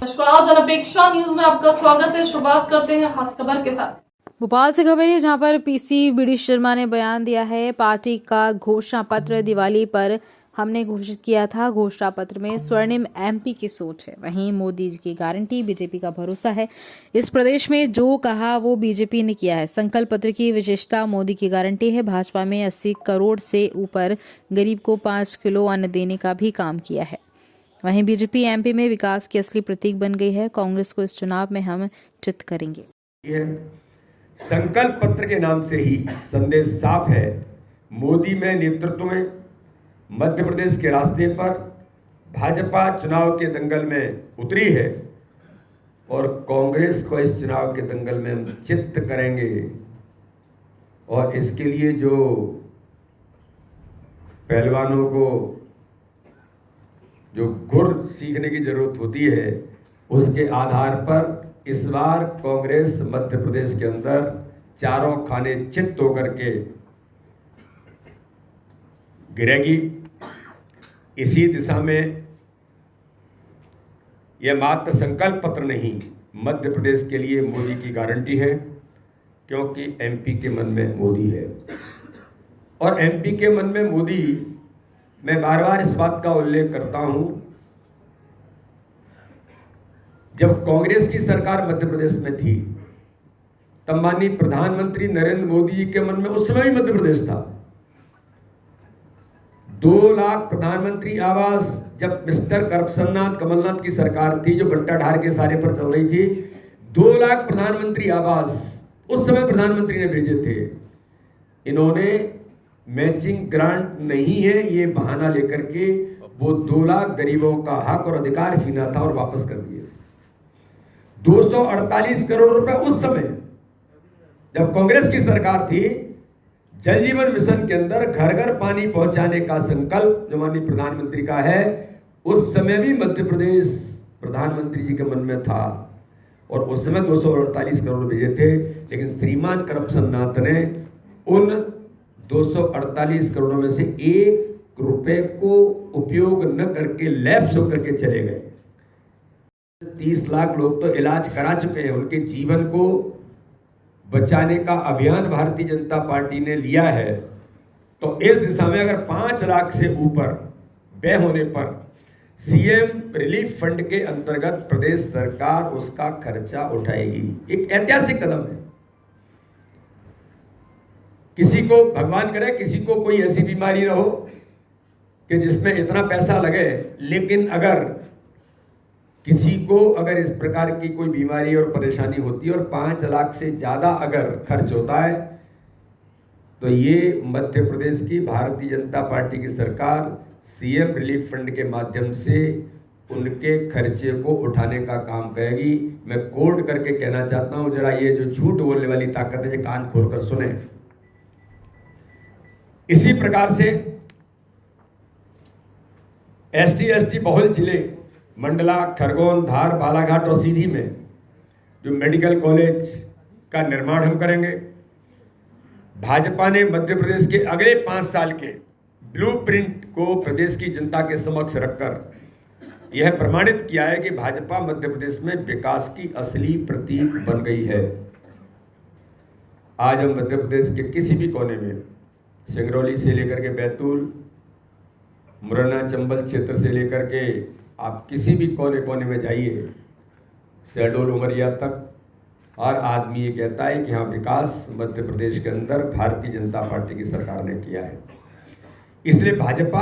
नमस्कार, जनअपेक्षा न्यूज में आपका स्वागत है। शुरुआत करते हैं खास खबर के साथ। भोपाल से खबर है जहां पर पीसी बीडी शर्मा ने बयान दिया है। पार्टी का घोषणा पत्र दिवाली पर हमने घोषित किया था। घोषणा पत्र में स्वर्णिम एमपी की सोच है, वहीं मोदी जी की गारंटी, बीजेपी का भरोसा है। इस प्रदेश में जो कहा वो बीजेपी ने किया है। संकल्प पत्र की विशेषता मोदी की गारंटी है। भाजपा में 80 करोड़ से ऊपर गरीब को 5 किलो अन्न देने का भी काम किया है। वहीं बीजेपी एमपी में विकास की असली प्रतीक बन गई है। कांग्रेस को इस चुनाव में हम चित करेंगे। संकल्प पत्र के नाम से ही संदेश साफ है। मोदी में नेतृत्व में मध्य प्रदेश के रास्ते पर भाजपा चुनाव के दंगल में उतरी है और कांग्रेस को इस चुनाव के दंगल में हम चित्त करेंगे। और इसके लिए जो पहलवानों को जो गुर सीखने की जरूरत होती है, उसके आधार पर इस बार कांग्रेस मध्य प्रदेश के अंदर चारों खाने चित्त होकर के गिरेगी। इसी दिशा में यह मात्र संकल्प पत्र नहीं, मध्य प्रदेश के लिए मोदी की गारंटी है, क्योंकि एमपी के मन में मोदी है। और एमपी के मन में मोदी, मैं बार बार इस बात का उल्लेख करता हूं, जब कांग्रेस की सरकार मध्य प्रदेश में थी तब माननीय प्रधानमंत्री नरेंद्र मोदी जी के मन में उस समय भी मध्य प्रदेश था। 2 लाख प्रधानमंत्री आवास जब मिस्टर करप्शननाथ कमलनाथ की सरकार थी, जो बंटा ढार के सारे पर चल रही थी, 2 लाख प्रधानमंत्री आवास उस समय प्रधानमंत्री ने भेजे थे। इन्होंने मैचिंग ग्रांट नहीं है ये बहाना लेकर के वो 2 लाख गरीबों का हक और अधिकार छीना था और वापस कर दिए। 248 करोड़ रुपए उस समय जब कांग्रेस की सरकार थी, जल जीवन मिशन के अंदर घर घर पानी पहुंचाने का संकल्प जो माननीय प्रधानमंत्री का है, उस समय भी मध्य प्रदेश प्रधानमंत्री जी के मन में था और उस समय 248 करोड़ भेजे थे। लेकिन श्रीमान करप्शननाथ ने उन 248 करोड़ में से 1 रुपए को उपयोग न करके लैप्स होकर के चले गए। 30 लाख लोग तो इलाज करा चुके हैं। उनके जीवन को बचाने का अभियान भारतीय जनता पार्टी ने लिया है। तो इस दिशा में अगर 5 लाख से ऊपर व्यय होने पर सीएम रिलीफ फंड के अंतर्गत प्रदेश सरकार उसका खर्चा उठाएगी। एक ऐतिहासिक कदम है। किसी को भगवान करे किसी को कोई ऐसी बीमारी ना हो कि जिसमें इतना पैसा लगे, लेकिन अगर किसी को अगर इस प्रकार की कोई बीमारी और परेशानी होती है और 5 लाख से ज्यादा अगर खर्च होता है, तो ये मध्य प्रदेश की भारतीय जनता पार्टी की सरकार सीएम रिलीफ फंड के माध्यम से उनके खर्चे को उठाने का काम करेगी। मैं कोट करके कहना चाहता हूं, जरा ये जो झूठ बोलने वाली ताकत है, ये कान खोलकर सुने। इसी प्रकार से एसटी बहुल जिले मंडला, खरगोन, धार, बालाघाट और सीधी में जो मेडिकल कॉलेज का निर्माण हम करेंगे। भाजपा ने मध्य प्रदेश के अगले 5 साल के ब्लूप्रिंट को प्रदेश की जनता के समक्ष रखकर यह प्रमाणित किया है कि भाजपा मध्य प्रदेश में विकास की असली प्रतीक बन गई है। आज हम मध्य प्रदेश के किसी भी कोने में, सिंगरौली से लेकर के बैतूल, मुरैना, चंबल क्षेत्र से लेकर के आप किसी भी कोने कोने में जाइए, शहडोल, उमरिया तक, हर आदमी ये कहता है कि हाँ, विकास मध्य प्रदेश के अंदर भारतीय जनता पार्टी की सरकार ने किया है। इसलिए भाजपा